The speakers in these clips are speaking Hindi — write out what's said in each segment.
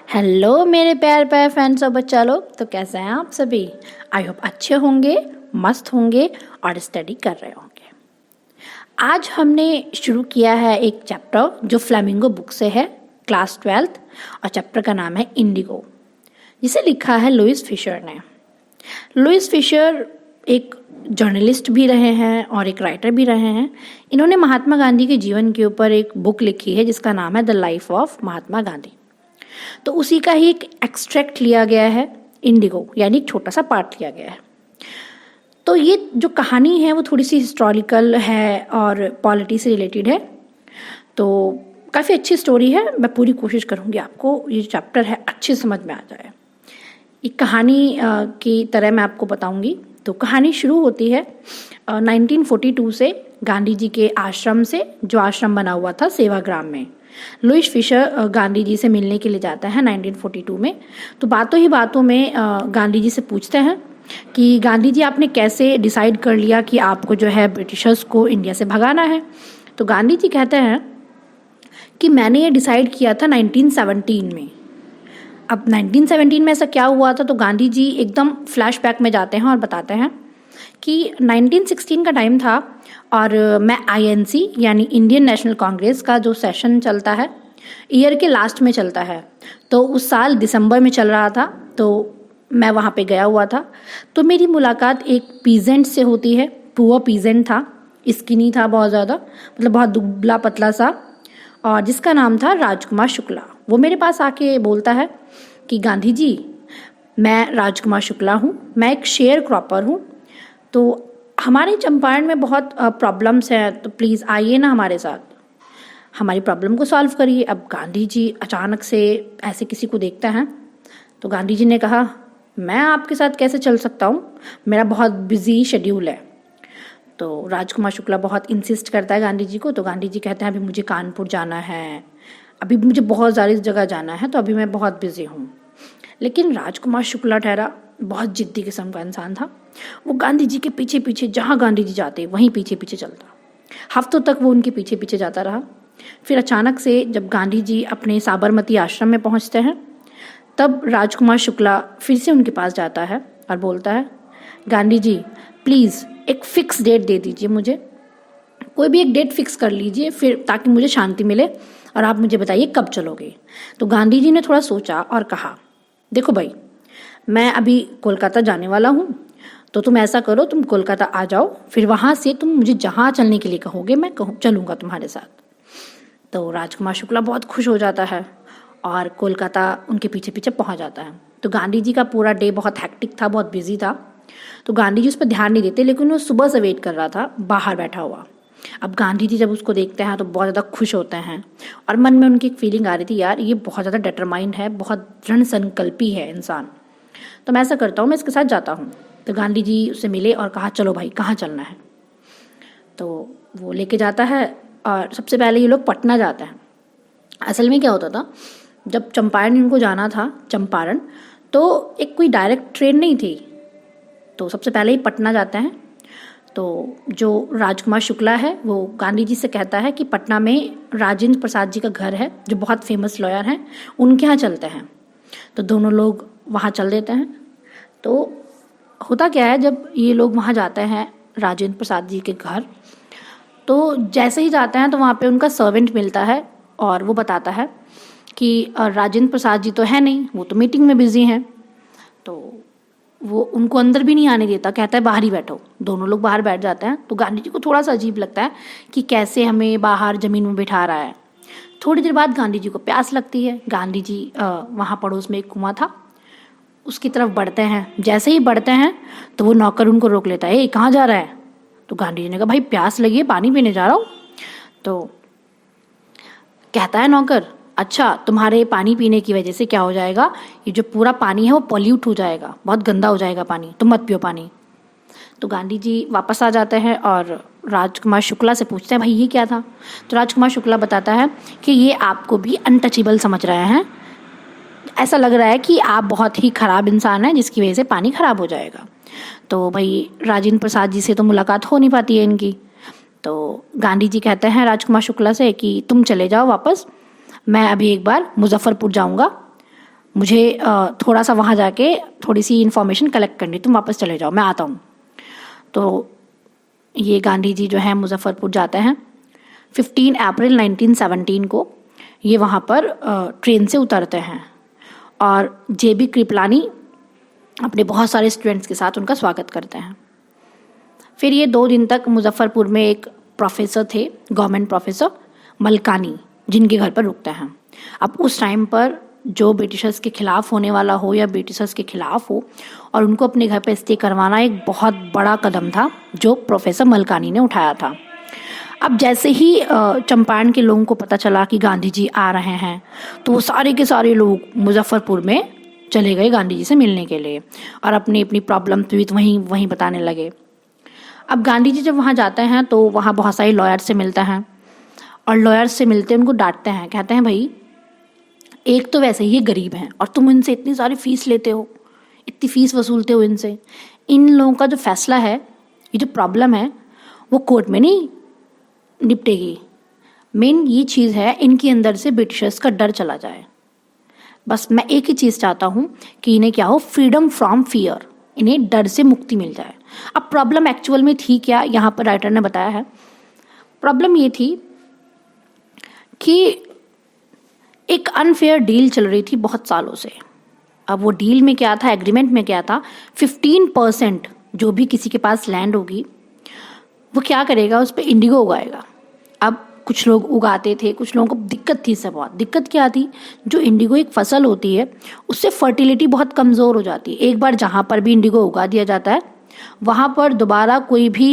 हेलो मेरे प्यार प्यार फैंस और बच्चा लोग, तो कैसे हैं आप सभी। आई होप अच्छे होंगे, मस्त होंगे और स्टडी कर रहे होंगे। आज हमने शुरू किया है एक चैप्टर जो फ्लेमिंगो बुक से है, क्लास 12th, और चैप्टर का नाम है इंडिगो, जिसे लिखा है लुइस फिशर ने। लुइस फिशर एक जर्नलिस्ट भी रहे हैं और एक राइटर भी रहे हैं। इन्होंने महात्मा गांधी के जीवन के ऊपर एक बुक लिखी है जिसका नाम है the life of Mahatma Gandhi. तो उसी का ही एक एक्सट्रैक्ट लिया गया है, इंडिगो, यानी एक छोटा सा पार्ट लिया गया है। तो ये जो कहानी है वो थोड़ी सी हिस्टोरिकल है और पॉलिटी से रिलेटेड है, तो काफ़ी अच्छी स्टोरी है। मैं पूरी कोशिश करूँगी आपको ये चैप्टर है अच्छे समझ में आ जाए। एक कहानी की तरह मैं आपको बताऊँगी। तो कहानी शुरू होती है 1942 से, गांधी जी के आश्रम से, जो आश्रम बना हुआ था सेवाग्राम में। लुइस फिशर गांधी जी से मिलने के लिए जाता है 1942 में। तो बातों ही बातों में गांधी जी से पूछते हैं कि गांधी जी आपने कैसे डिसाइड कर लिया कि आपको जो है ब्रिटिशर्स को इंडिया से भगाना है। तो गांधी जी कहते हैं कि मैंने ये डिसाइड किया था 1917 में। अब 1917 में ऐसा क्या हुआ था, तो गांधी जी एकदम फ्लैशबैक में जाते हैं और बताते हैं कि 1916 का टाइम था और मैं आईएनसी यानी इंडियन नेशनल कांग्रेस का जो सेशन चलता है ईयर के लास्ट में चलता है, तो उस साल दिसंबर में चल रहा था। तो मैं वहाँ पे गया हुआ था। तो मेरी मुलाकात एक पीजेंट से होती है। पुअर पीजेंट था, स्किनी था बहुत ज़्यादा, मतलब बहुत दुबला पतला सा, और जिसका नाम था राजकुमार शुक्ला। वो मेरे पास आके बोलता है कि गांधी जी, मैं राजकुमार शुक्ला हूँ, मैं एक शेयर क्रॉपर हूँ, तो हमारे चंपारण में बहुत प्रॉब्लम्स हैं, तो प्लीज़ आइए ना हमारे साथ, हमारी प्रॉब्लम को सॉल्व करिए। अब गांधी जी अचानक से ऐसे किसी को देखते हैं, तो गांधी जी ने कहा, मैं आपके साथ कैसे चल सकता हूँ, मेरा बहुत बिजी शेड्यूल है। तो राजकुमार शुक्ला बहुत इंसिस्ट करता है गांधी जी को। तो गांधी जी कहते हैं, अभी मुझे कानपुर जाना है, अभी मुझे बहुत सारी जगह जाना है, तो अभी मैं बहुत बिजी हूँ। लेकिन राजकुमार शुक्ला ठहरा बहुत जिद्दी किस्म का इंसान था। वो गांधी जी के पीछे पीछे, जहाँ गांधी जी जाते वहीं पीछे पीछे चलता। हफ्तों तक वो उनके पीछे पीछे जाता रहा। फिर अचानक से जब गांधी जी अपने साबरमती आश्रम में पहुंचते हैं, तब राजकुमार शुक्ला फिर से उनके पास जाता है और बोलता है, गांधी जी प्लीज़ एक फिक्स डेट दे दीजिए मुझे, कोई भी एक डेट फिक्स कर लीजिए, फिर ताकि मुझे शांति मिले, और आप मुझे बताइए कब चलोगे। तो गांधी जी ने थोड़ा सोचा और कहा, देखो भाई, मैं अभी कोलकाता जाने वाला हूँ, तो तुम ऐसा करो, तुम कोलकाता आ जाओ, फिर वहाँ से तुम मुझे जहाँ चलने के लिए कहोगे मैं चलूँगा तुम्हारे साथ। तो राजकुमार शुक्ला बहुत खुश हो जाता है और कोलकाता उनके पीछे पीछे पहुँच जाता है। तो गांधी जी का पूरा डे बहुत हैक्टिक था, बहुत बिजी था, तो गांधी जी उस पर ध्यान नहीं देते, लेकिन वो सुबह से वेट कर रहा था बाहर बैठा हुआ। अब गांधी जी जब उसको देखते हैं तो बहुत ज़्यादा खुश होते हैं, और मन में उनकी एक फीलिंग आ रही थी, यार ये बहुत ज़्यादा डिटरमाइंड है, बहुत दृढ़ संकल्पी है इंसान, तो मैं ऐसा करता हूँ, मैं इसके साथ जाता हूँ। तो गांधी जी उससे मिले और कहा, चलो भाई कहाँ चलना है। तो वो लेके जाता है और सबसे पहले ये लोग पटना जाते हैं। असल में क्या होता था, जब चंपारण इनको जाना था, चंपारण, तो एक कोई डायरेक्ट ट्रेन नहीं थी, तो सबसे पहले ही पटना जाते हैं। तो जो राजकुमार शुक्ला है वो गांधी जी से कहता है कि पटना में राजेंद्र प्रसाद जी का घर है, जो बहुत फेमस लॉयर हैं, उनके यहाँ चलते हैं। तो दोनों लोग वहाँ चल देते हैं। तो होता क्या है, जब ये लोग वहाँ जाते हैं राजेंद्र प्रसाद जी के घर, तो जैसे ही जाते हैं तो वहाँ पे उनका सर्वेंट मिलता है और वो बताता है कि राजेंद्र प्रसाद जी तो है नहीं, वो तो मीटिंग में बिजी हैं। तो वो उनको अंदर भी नहीं आने देता, कहता है बाहर ही बैठो। दोनों लोग बाहर बैठ जाते हैं। तो गांधी जी को थोड़ा सा अजीब लगता है कि कैसे हमें बाहर ज़मीन में बिठा रहा है। थोड़ी देर बाद गांधी जी को प्यास लगती है। गांधी जी वहाँ पड़ोस में एक कुआं था, उसकी तरफ बढ़ते हैं। जैसे ही बढ़ते हैं तो वो नौकर उनको रोक लेता है, कहाँ जा रहा है। तो गांधी जी ने कहा, भाई प्यास लगी है, पानी पीने जा रहा हूँ। तो कहता है नौकर, अच्छा तुम्हारे पानी पीने की वजह से क्या हो जाएगा, ये जो पूरा पानी है वो पॉल्यूट हो जाएगा, बहुत गंदा हो जाएगा पानी, तुम मत पियो पानी। तो गांधी जी वापस आ जाते हैं और राजकुमार शुक्ला से पूछते हैं, भाई ये क्या था। तो राजकुमार शुक्ला बताता है कि ये आपको भी अनटचेबल समझ रहे हैं, ऐसा लग रहा है कि आप बहुत ही ख़राब इंसान हैं जिसकी वजह से पानी ख़राब हो जाएगा। तो भाई राजेंद्र प्रसाद जी से तो मुलाकात हो नहीं पाती है इनकी। तो गांधी जी कहते हैं राजकुमार शुक्ला से कि तुम चले जाओ वापस, मैं अभी एक बार मुजफ्फरपुर जाऊंगा, मुझे थोड़ा सा वहाँ जाके थोड़ी सी इन्फॉर्मेशन कलेक्ट करनी, तुम वापस चले जाओ, मैं आता हूँ। तो ये गांधी जी जो है मुजफ्फरपुर जाते हैं। 15 अप्रैल 1917 को ये वहाँ पर ट्रेन से उतरते हैं और JB कृपलानी अपने बहुत सारे स्टूडेंट्स के साथ उनका स्वागत करते हैं। फिर ये 2 दिन तक मुजफ्फरपुर में एक प्रोफेसर थे, गवर्नमेंट प्रोफेसर मलकानी, जिनके घर पर रुकते हैं। अब उस टाइम पर जो ब्रिटिशर्स के खिलाफ होने वाला हो या ब्रिटिशर्स के खिलाफ हो और उनको अपने घर पर स्टे करवाना एक बहुत बड़ा कदम था जो प्रोफेसर मलकानी ने उठाया था। अब जैसे ही चंपारण के लोगों को पता चला कि गांधी जी आ रहे हैं तो वो सारे के सारे लोग मुजफ्फरपुर में चले गए गांधी जी से मिलने के लिए और अपनी अपनी प्रॉब्लम भी वहीं बताने लगे। अब गांधी जी जब वहाँ जाते हैं तो वहाँ बहुत सारे लॉयर से मिलते हैं और लॉयर से मिलते उनको डांटते हैं, कहते हैं भाई एक तो वैसे ही गरीब हैं और तुम इनसे इतनी सारी फीस लेते हो, इतनी फीस वसूलते हो इनसे, इन लोगों का जो फैसला है, ये जो प्रॉब्लम है वो कोर्ट में नहीं निपटेगी। मेन ये चीज़ है इनके अंदर से ब्रिटिशर्स का डर चला जाए। बस मैं एक ही चीज़ चाहता हूँ कि इन्हें क्या हो, फ्रीडम फ्रॉम फियर, इन्हें डर से मुक्ति मिल जाए। अब प्रॉब्लम एक्चुअल में थी क्या, यहाँ पर राइटर ने बताया है। प्रॉब्लम ये थी कि एक अनफेयर डील चल रही थी बहुत सालों से। अब वो डील में क्या था, एग्रीमेंट में क्या था, 15% जो भी किसी के पास लैंड होगी वो क्या करेगा, उस पर इंडिगो उगाएगा। अब कुछ लोग उगाते थे, कुछ लोगों को दिक्कत थी इससे बहुत। दिक्कत क्या थी, जो इंडिगो एक फसल होती है उससे फर्टिलिटी बहुत कमज़ोर हो जाती है। एक बार जहाँ पर भी इंडिगो उगा दिया जाता है वहाँ पर दोबारा कोई भी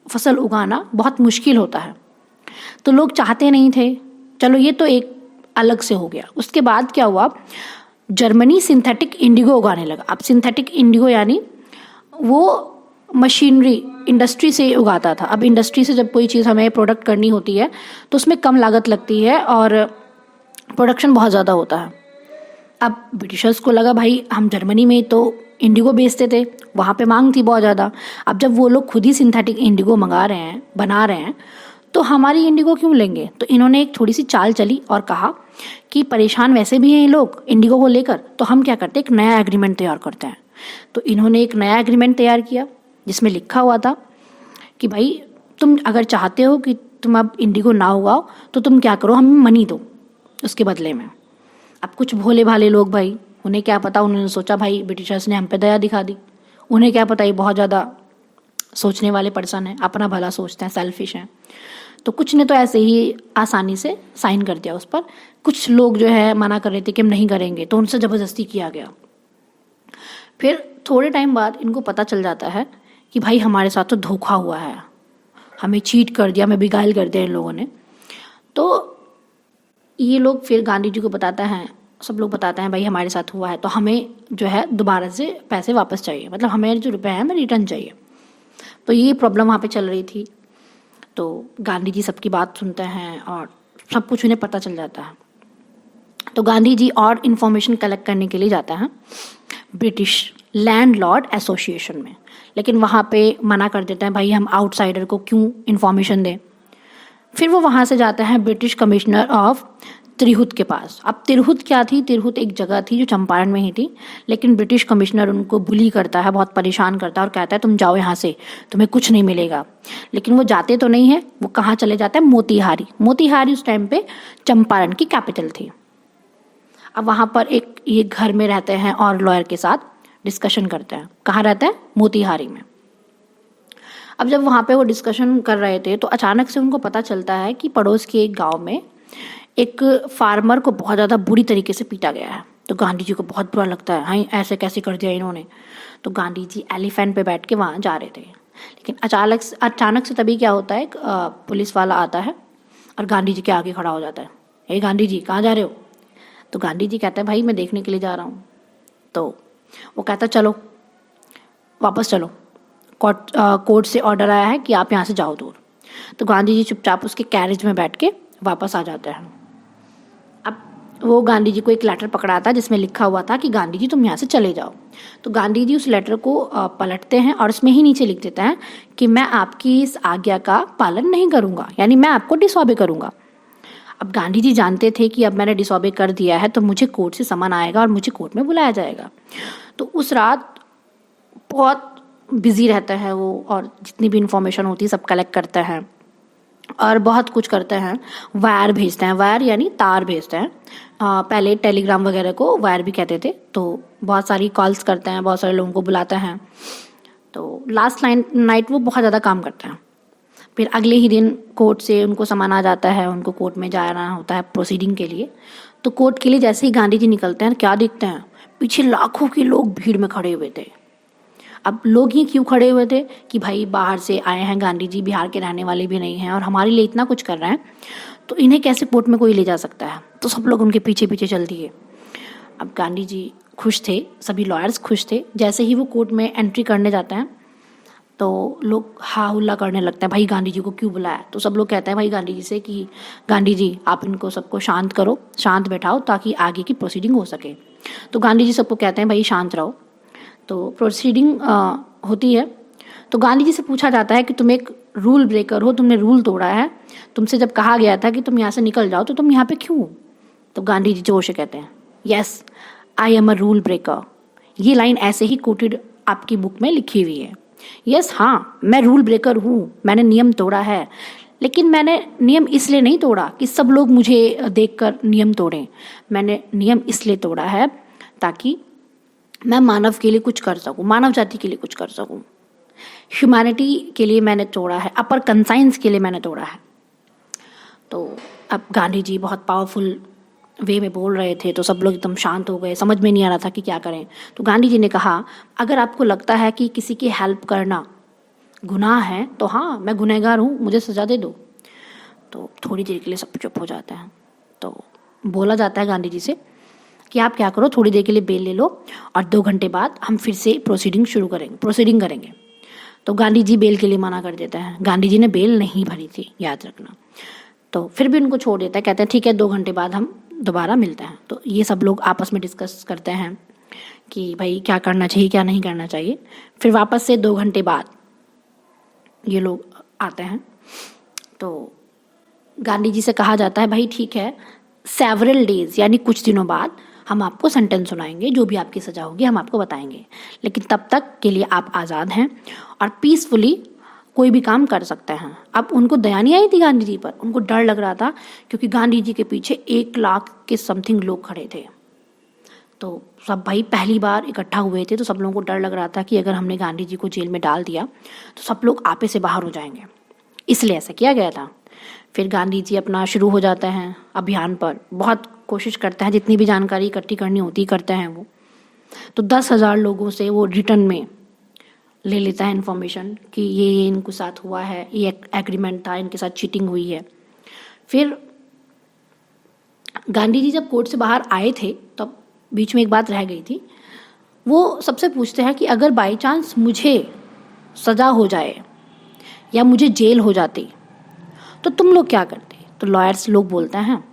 फसल उगाना बहुत मुश्किल होता है, तो लोग चाहते नहीं थे। चलो ये तो एक अलग से हो गया। उसके बाद क्या हुआ, जर्मनी सिंथेटिक इंडिगो उगाने लगा। अब सिंथेटिक इंडिगो यानी वो मशीनरी इंडस्ट्री से उगाता था। अब इंडस्ट्री से जब कोई चीज़ हमें प्रोडक्ट करनी होती है तो उसमें कम लागत लगती है और प्रोडक्शन बहुत ज़्यादा होता है। अब ब्रिटिशर्स को लगा भाई हम जर्मनी में तो इंडिगो बेचते थे, वहाँ पे मांग थी बहुत ज़्यादा। अब जब वो लोग खुद ही सिंथेटिक इंडिगो मंगा रहे हैं, बना रहे हैं, तो हमारी इंडिगो क्यों लेंगे। तो इन्होंने एक थोड़ी सी चाल चली और कहा कि परेशान वैसे भी हैं ये लोग इंडिगो को लेकर, तो हम क्या करते हैं, एक नया एग्रीमेंट तैयार करते हैं। तो इन्होंने एक नया एग्रीमेंट तैयार किया जिसमें लिखा हुआ था कि भाई तुम अगर चाहते हो कि तुम अब इंडिगो ना उगाओ तो तुम क्या करो, हमें मनी दो उसके बदले में। अब कुछ भोले भाले लोग भाई, उन्हें क्या पता, उन्होंने सोचा भाई ब्रिटिशर्स ने हम पे दया दिखा दी। उन्हें क्या पता ये बहुत ज़्यादा सोचने वाले पर्सन हैं, अपना भला सोचते हैं, सेल्फिश हैं। तो कुछ ने तो ऐसे ही आसानी से साइन कर दिया उस पर। कुछ लोग जो है मना कर रहे थे कि हम नहीं करेंगे, तो उनसे ज़बरदस्ती किया गया। फिर थोड़े टाइम बाद इनको पता चल जाता है कि भाई हमारे साथ तो धोखा हुआ है, हमें चीट कर दिया, हमें बिगाइल कर दिया इन लोगों ने। तो ये लोग फिर गांधी जी को बताते हैं, सब लोग बताते हैं भाई हमारे साथ हुआ है तो हमें जो है दोबारा से पैसे वापस चाहिए, मतलब हमें जो रुपए हैं हमें रिटर्न चाहिए। तो ये प्रॉब्लम वहाँ पे चल रही थी। तो गांधी जी सबकी बात सुनते हैं और सब कुछ उन्हें पता चल जाता है। तो गांधी जी और इन्फॉर्मेशन कलेक्ट करने के लिए जाता है ब्रिटिश लैंडलॉर्ड एसोसिएशन में, लेकिन वहाँ पे मना कर देते हैं भाई हम आउटसाइडर को क्यों इन्फॉर्मेशन दें। फिर वो वहाँ से जाते हैं ब्रिटिश कमिश्नर ऑफ तिरहुत के पास। अब तिरहुत क्या थी, तिरहुत एक जगह थी जो चंपारण में ही थी, लेकिन ब्रिटिश कमिश्नर उनको बुली करता है, बहुत परेशान करता है और कहता है तुम जाओ यहाँ से, तुम्हें कुछ नहीं मिलेगा। लेकिन वो जाते तो नहीं है, वो कहाँ चले जाते हैं, मोतीहारी। मोतीहारी उस टाइम पे चंपारण की कैपिटल थी। अब वहाँ पर एक ये घर में रहते हैं और लॉयर के साथ डिस्कशन करते हैं। कहाँ रहते हैं, मोतीहारी में। अब जब वहाँ पे वो डिस्कशन कर रहे थे तो अचानक से उनको पता चलता है कि पड़ोस के एक गांव में एक फार्मर को बहुत ज़्यादा बुरी तरीके से पीटा गया है। तो गांधी जी को बहुत बुरा लगता है, हाँ ऐसे कैसे कर दिया इन्होंने। तो गांधी जी एलिफेंट पे बैठ के वहाँ जा रहे थे, लेकिन अचानक से तभी क्या होता है, पुलिस वाला आता है और गांधी जी के आगे खड़ा हो जाता है। हे गांधी जी कहाँ जा रहे हो। तो गांधी जी कहते हैं भाई मैं देखने के लिए जा रहा हूँ। तो वो कहता चलो वापस चलो, कोर्ट से ऑर्डर आया है कि आप यहाँ से जाओ दूर। तो गांधी जी चुपचाप उसके कैरेज में बैठ के वापस आ जाते हैं। अब वो गांधी जी को एक लेटर पकड़ाता है जिसमें लिखा हुआ था कि गांधी जी तुम यहाँ से चले जाओ। तो गांधी जी उस लेटर को पलटते हैं और उसमें ही नीचे लिख देते हैं कि मैं आपकी इस आज्ञा का पालन नहीं करूँगा, यानी मैं आपको डिसऑबे करूँगा। अब गांधी जी जानते थे कि अब मैंने डिसऑबे कर दिया है तो मुझे कोर्ट से समन आएगा और मुझे कोर्ट में बुलाया जाएगा। तो उस रात बहुत बिजी रहता है वो, और जितनी भी इंफॉर्मेशन होती है सब कलेक्ट करता है और बहुत कुछ करते हैं। वायर भेजते हैं, वायर यानी तार भेजते हैं। पहले टेलीग्राम वगैरह को वायर भी कहते थे। तो बहुत सारी कॉल्स करते हैं, बहुत सारे लोगों को बुलाते हैं। तो लास्ट नाइट वो बहुत ज़्यादा काम करते हैं। फिर अगले ही दिन कोर्ट से उनको सामान आ जाता है, उनको कोर्ट में जाना होता है प्रोसीडिंग के लिए। तो कोर्ट के लिए जैसे ही गांधी जी निकलते हैं, क्या दिखते हैं, पीछे लाखों के लोग भीड़ में खड़े हुए थे। अब लोग ही क्यों खड़े हुए थे कि भाई बाहर से आए हैं गांधी जी, बिहार के रहने वाले भी नहीं हैं और हमारे लिए इतना कुछ कर रहे हैं, तो इन्हें कैसे कोर्ट में कोई ले जा सकता है। तो सब लोग उनके पीछे पीछे चल दिए। अब गांधी जी खुश थे, सभी लॉयर्स खुश थे। जैसे ही वो कोर्ट में एंट्री करने जाते हैं तो लोग हा हुल्ला करने लगते हैं, भाई गांधी जी को क्यों बुलाया। तो सब लोग कहते हैं भाई गांधी जी से कि गांधी जी आप इनको सबको शांत करो, शांत बैठाओ ताकि आगे की प्रोसीडिंग हो सके। तो गांधी जी सबको कहते हैं भाई शांत रहो। तो प्रोसीडिंग होती है। तो गांधी जी से पूछा जाता है कि तुम एक रूल ब्रेकर हो, तुमने रूल तोड़ा है, तुमसे जब कहा गया था कि तुम यहाँ से निकल जाओ तो तुम यहाँ पे क्यों। तो गांधी जी जोर से कहते हैं yes I am a rule breaker. ये लाइन ऐसे ही कोटेड आपकी बुक में लिखी हुई है। यस हाँ, मैं रूल ब्रेकर हूँ, मैंने नियम तोड़ा है, लेकिन मैंने नियम इसलिए नहीं तोड़ा कि सब लोग मुझे देखकर नियम तोड़ें। मैंने नियम इसलिए तोड़ा है ताकि मैं मानव के लिए कुछ कर सकूं, मानव जाति के लिए कुछ कर सकूं। ह्यूमैनिटी के लिए मैंने तोड़ा है, अपर कंसाइंस के लिए मैंने तोड़ा है। तो अब गांधी जी बहुत पावरफुल वे में बोल रहे थे तो सब लोग एकदम शांत हो गए, समझ में नहीं आ रहा था कि क्या करें। तो गांधी जी ने कहा अगर आपको लगता है कि किसी की हेल्प करना गुनाह है तो हाँ, मैं गुनहगार हूँ, मुझे सजा दे दो। तो थोड़ी देर के लिए सब चुप हो जाते हैं। तो बोला जाता है गांधी जी से कि आप क्या करो, थोड़ी देर के लिए बेल ले लो और 2 घंटे बाद हम फिर से प्रोसीडिंग करेंगे। तो गांधी जी बेल के लिए मना कर देते हैं। गांधी जी ने बेल नहीं भरी थी, याद रखना। तो फिर भी उनको छोड़ देता है, कहते हैं ठीक है 2 घंटे बाद हम दोबारा मिलते हैं। तो ये सब लोग आपस में डिस्कस करते हैं कि भाई क्या करना चाहिए, क्या नहीं करना चाहिए। फिर वापस से 2 घंटे बाद ये लोग आते हैं। तो गांधी जी से कहा जाता है भाई ठीक है, सेवरल डेज यानी कुछ दिनों बाद हम आपको सेंटेंस सुनाएंगे, जो भी आपकी सजा होगी हम आपको बताएंगे, लेकिन तब तक के लिए आप आज़ाद हैं और पीसफुली कोई भी काम कर सकते हैं। अब उनको दया नहीं आई थी गांधी जी पर, उनको डर लग रहा था क्योंकि गांधी जी के पीछे 1 लाख के समथिंग लोग खड़े थे। तो सब भाई पहली बार इकट्ठा हुए थे, तो सब लोगों को डर लग रहा था कि अगर हमने गांधी जी को जेल में डाल दिया तो सब लोग आपे से बाहर हो जाएंगे, इसलिए ऐसा किया गया था। फिर गांधी जी अपना शुरू हो जाते हैं अभियान पर, बहुत कोशिश करते हैं, जितनी भी जानकारी इकट्ठी करनी होती करते हैं वो। तो 10,000 लोगों से वो रिटर्न में ले लेता है इन्फॉर्मेशन कि ये इनके साथ हुआ है, ये एग्रीमेंट था, इनके साथ चीटिंग हुई है। फिर गांधी जी जब कोर्ट से बाहर आए थे तब बीच में एक बात रह गई थी। वो सबसे पूछते हैं कि अगर बाई चांस मुझे सज़ा हो जाए या मुझे जेल हो जाती तो तुम लोग क्या करते। तो लॉयर्स लोग बोलते हैं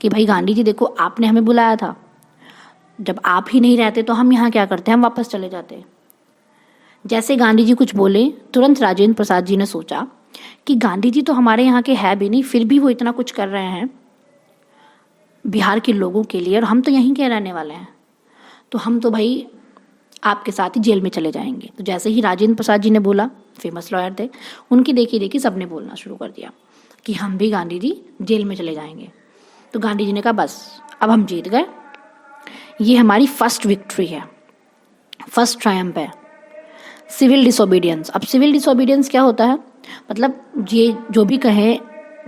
कि भाई गांधी जी देखो, आपने हमें बुलाया था, जब आप ही नहीं रहते तो हम यहाँ क्या करते, हम वापस चले जाते। जैसे गांधी जी कुछ बोले, तुरंत राजेंद्र प्रसाद जी ने सोचा कि गांधी जी तो हमारे यहाँ के है भी नहीं, फिर भी वो इतना कुछ कर रहे हैं बिहार के लोगों के लिए, और हम तो यहीं के रहने वाले हैं, तो हम तो भाई आपके साथ ही जेल में चले जाएंगे। तो जैसे ही राजेंद्र प्रसाद जी ने बोला, फेमस लॉयर थे, उनकी देखी देखी सबने बोलना शुरू कर दिया कि हम भी गांधी जी जेल में चले जाएंगे। तो गांधी जी ने कहा बस अब हम जीत गए, ये हमारी फर्स्ट विक्ट्री है, फर्स्ट ट्रायम्फ है। Civil disobedience. अब सिविल डिसोबीडियंस क्या होता है, मतलब ये जो भी कहें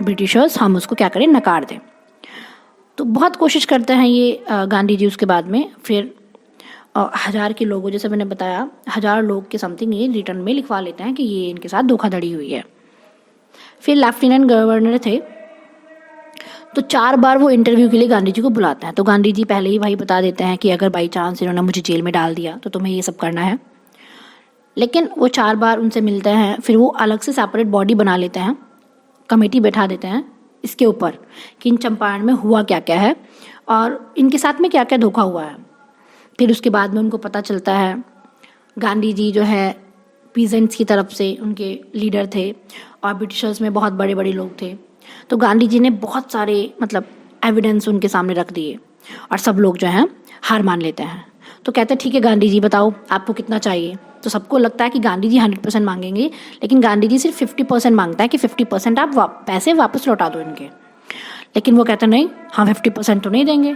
ब्रिटिशर्स हम उसको क्या करें, नकार दें। तो बहुत कोशिश करते हैं ये गांधी जी। उसके बाद में फिर 1000 के लोगों, जैसे मैंने बताया 1000 लोग के समथिंग ये रिटर्न में लिखवा लेते हैं कि ये इनके साथ धोखाधड़ी हुई है। फिर लेफ्टिनेंट गवर्नर थे, तो 4 बार वो इंटरव्यू के लिए गांधी जी को बुलाते हैं। तो गांधी जी पहले ही भाई बता देते हैं कि अगर बाई चांस इन्होंने मुझे जेल में डाल दिया तो तुम्हें ये सब करना है। लेकिन वो 4 बार उनसे मिलते हैं, फिर वो अलग से सेपरेट बॉडी बना लेते हैं, कमेटी बैठा देते हैं इसके ऊपर कि इन चंपारण में हुआ क्या क्या है और इनके साथ में क्या क्या धोखा हुआ है। फिर उसके बाद में उनको पता चलता है गांधी जी जो है पीजेंट्स की तरफ से उनके लीडर थे और ब्रिटिशर्स में बहुत बड़े बड़े लोग थे। तो गांधी जी ने बहुत सारे मतलब एविडेंस उनके सामने रख दिए और सब लोग जो हैं हार मान लेते हैं। तो कहते हैं ठीक है गांधी जी बताओ आपको कितना चाहिए। तो सबको लगता है कि गांधी जी 100% मांगेंगे, लेकिन गांधी जी सिर्फ 50% मांगता है कि 50% आप पैसे वापस लौटा दो इनके। लेकिन वो कहते हैं नहीं, हम 50% तो नहीं देंगे,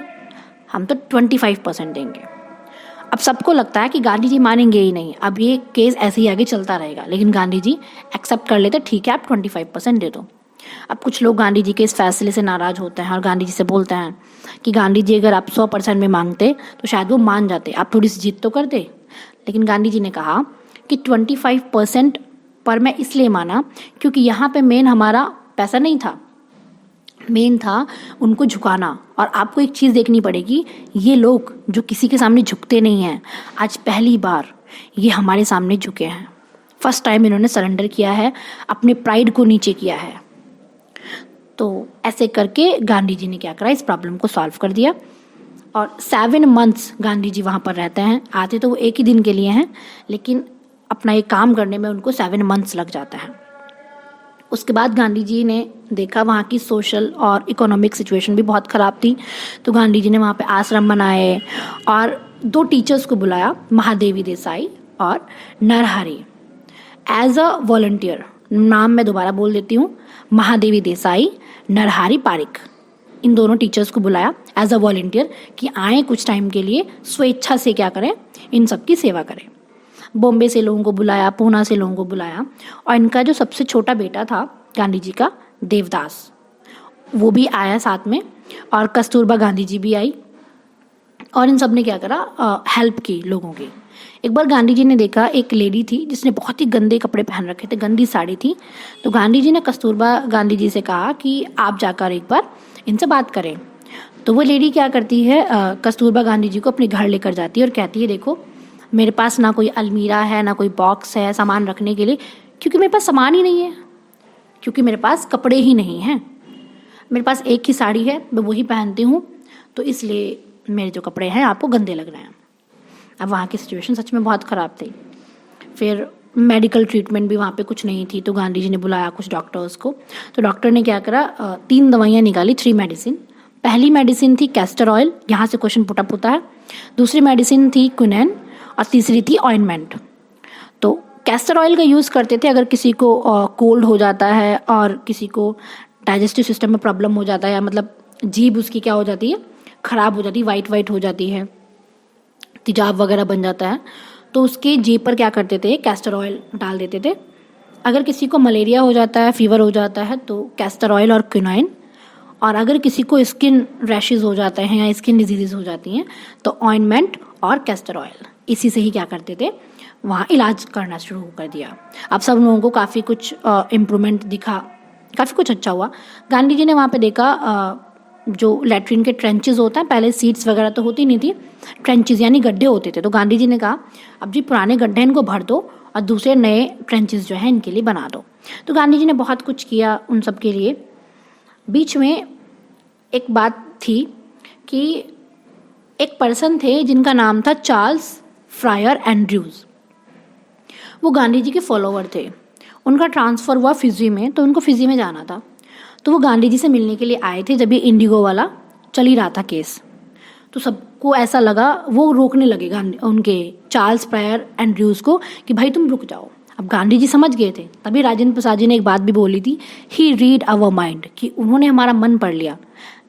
हम तो 25% देंगे। अब सबको लगता है कि गांधी जी मानेंगे ही नहीं, अब ये केस ऐसे ही आगे चलता रहेगा। लेकिन गांधी जी एक्सेप्ट कर लेते, ठीक है आप 25% दे दो। अब कुछ लोग गांधी जी के इस फैसले से नाराज होते हैं और गांधी जी से बोलते हैं कि गांधी जी अगर आप 100% में मांगते तो शायद वो मान जाते, आप थोड़ी सी जिद तो करते। लेकिन गांधी जी ने कहा कि 25% पर मैं इसलिए माना क्योंकि यहाँ पे मेन हमारा पैसा नहीं था, मेन था उनको झुकाना। और आपको एक चीज़ देखनी पड़ेगी, ये लोग जो किसी के सामने झुकते नहीं हैं, आज पहली बार ये हमारे सामने झुके हैं। फर्स्ट टाइम इन्होंने सरेंडर किया है, अपने प्राइड को नीचे किया है। तो ऐसे करके गांधी जी ने क्या करा, इस प्रॉब्लम को सॉल्व कर दिया। और 7 मंथ्स गांधी जी वहाँ पर रहते हैं। आते तो वो एक ही दिन के लिए हैं, लेकिन अपना ये काम करने में उनको 7 मंथ्स लग जाता है। उसके बाद गांधी जी ने देखा वहाँ की सोशल और इकोनॉमिक सिचुएशन भी बहुत ख़राब थी। तो गांधी जी ने वहाँ पे आश्रम बनाए और 2 टीचर्स को बुलाया, महादेवी देसाई और नरहरि, एज अ वॉलंटियर। नाम मैं दोबारा बोल देती हूँ, महादेवी देसाई, नरहरि पारिक, इन दोनों टीचर्स को बुलाया एज अ वॉलंटियर कि आए कुछ टाइम के लिए, स्वेच्छा से क्या करें, इन सब की सेवा करें। बॉम्बे से लोगों को बुलाया, पूना से लोगों को बुलाया, और इनका जो सबसे छोटा बेटा था गांधी जी का, देवदास, वो भी आया साथ में, और कस्तूरबा गांधी जी भी आई। और इन सब ने क्या करा, हेल्प की लोगों की। एक बार गांधी जी ने देखा एक लेडी थी जिसने बहुत ही गंदे कपड़े पहन रखे थे, गंदी साड़ी थी। तो गांधी जी ने कस्तूरबा गांधी जी से कहा कि आप जाकर एक बार इनसे बात करें। तो वो लेडी क्या करती है, कस्तूरबा गांधी जी को अपने घर लेकर जाती है और कहती है देखो मेरे पास ना कोई अलमीरा है, ना कोई बॉक्स है सामान रखने के लिए, क्योंकि मेरे पास सामान ही नहीं है, क्योंकि मेरे पास कपड़े ही नहीं हैं। मेरे पास एक ही साड़ी है, मैं वही पहनती हूँ, तो इसलिए मेरे जो कपड़े हैं आपको गंदे लग रहे हैं। अब वहाँ की सिचुएशन सच में बहुत ख़राब थी। फिर मेडिकल ट्रीटमेंट भी वहाँ पे कुछ नहीं थी, तो गांधी जी ने बुलाया कुछ डॉक्टर्स को। तो डॉक्टर ने क्या करा, 3 दवाइयाँ निकाली, 3 मेडिसिन। पहली मेडिसिन थी कैस्टर ऑयल, यहाँ से क्वेश्चन पुटअप होता है। दूसरी मेडिसिन थी क्विनैन, और तीसरी थी ऑइंटमेंट। तो कैस्टर ऑयल का यूज़ करते थे अगर किसी को कोल्ड हो जाता है और किसी को डाइजेस्टिव सिस्टम में प्रॉब्लम हो जाता है, या मतलब जीभ उसकी क्या हो जाती है, ख़राब हो जाती है, वाइट हो जाती है, तेजाब वगैरह बन जाता है, तो उसके जीभ पर क्या करते थे, कैस्टर ऑयल डाल देते थे। अगर किसी को मलेरिया हो जाता है, फीवर हो जाता है, तो कैस्टर ऑयल और क्विनाइन। और अगर किसी को स्किन रैशेज हो जाते हैं या स्किन डिजीज़ हो जाती हैं, तो ऑइंटमेंट और कैस्टर ऑयल, इसी से ही क्या करते थे, वहाँ इलाज करना शुरू कर दिया। अब सब लोगों को काफ़ी कुछ इम्प्रूवमेंट दिखा, काफ़ी कुछ अच्छा हुआ। गांधी जी ने वहाँ पे देखा जो लैट्रिन के ट्रेंचेस होते हैं, पहले सीट्स वगैरह तो होती नहीं थी, ट्रेंचेस यानी गड्ढे होते थे। तो गांधी जी ने कहा अब जी पुराने गड्ढे इनको भर दो और दूसरे नए ट्रेंचेस जो हैं इनके लिए बना दो। तो गांधी जी ने बहुत कुछ किया उन सब के लिए। बीच में एक बात थी कि एक पर्सन थे जिनका नाम था चार्ल्स फ्रायर एंड्रयूज़। वो गांधी जी के फॉलोवर थे। उनका ट्रांसफ़र हुआ फिजी में, तो उनको फिजी में जाना था। तो वो गांधी जी से मिलने के लिए आए थे जब ये इंडिगो वाला चल ही रहा था केस। तो सबको ऐसा लगा, वो रोकने लगे उनके चार्ल्स फ्रायर एंड्रयूज़ को कि भाई तुम रुक जाओ। अब गांधी जी समझ गए थे। तभी राजेंद्र प्रसाद जी ने एक बात भी बोली थी, ही रीड आवर माइंड, कि उन्होंने हमारा मन पढ़ लिया।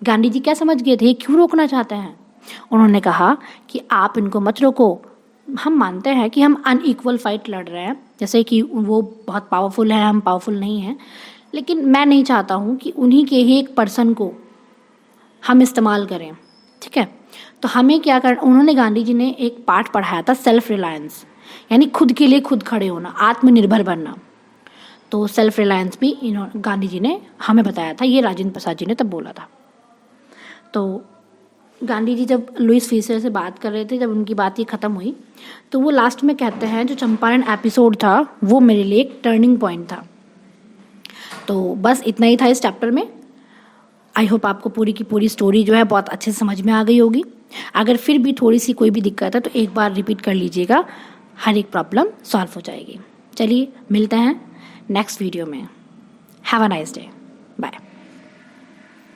गांधी जी क्या समझ गए थे, क्यों रोकना चाहते हैं। उन्होंने कहा कि आप इनको मत रोको, हम मानते हैं कि हम अनइक्वल फाइट लड़ रहे हैं, जैसे कि वो बहुत पावरफुल है, हम पावरफुल नहीं हैं, लेकिन मैं नहीं चाहता हूँ कि उन्हीं के ही एक पर्सन को हम इस्तेमाल करें, ठीक है। तो हमें क्या कर, उन्होंने गांधी जी ने एक पाठ पढ़ाया था, सेल्फ रिलायंस, यानी खुद के लिए खुद खड़े होना, आत्मनिर्भर बनना। तो सेल्फ रिलायंस भी गांधी जी ने हमें बताया था, ये राजेंद्र प्रसाद जी ने तब बोला था। तो गांधी जी जब लुइस फीसर से बात कर रहे थे, जब उनकी बात ये ख़त्म हुई, तो वो लास्ट में कहते हैं जो चंपारण एपिसोड था वो मेरे लिए एक टर्निंग पॉइंट था। तो बस इतना ही था इस चैप्टर में। आई होप आपको पूरी की पूरी स्टोरी जो है बहुत अच्छे से समझ में आ गई होगी। अगर फिर भी थोड़ी सी कोई भी दिक्कत है तो एक बार रिपीट कर लीजिएगा, हर एक प्रॉब्लम सॉल्व हो जाएगी। चलिए मिलते हैं नेक्स्ट वीडियो में। Have a nice day, bye.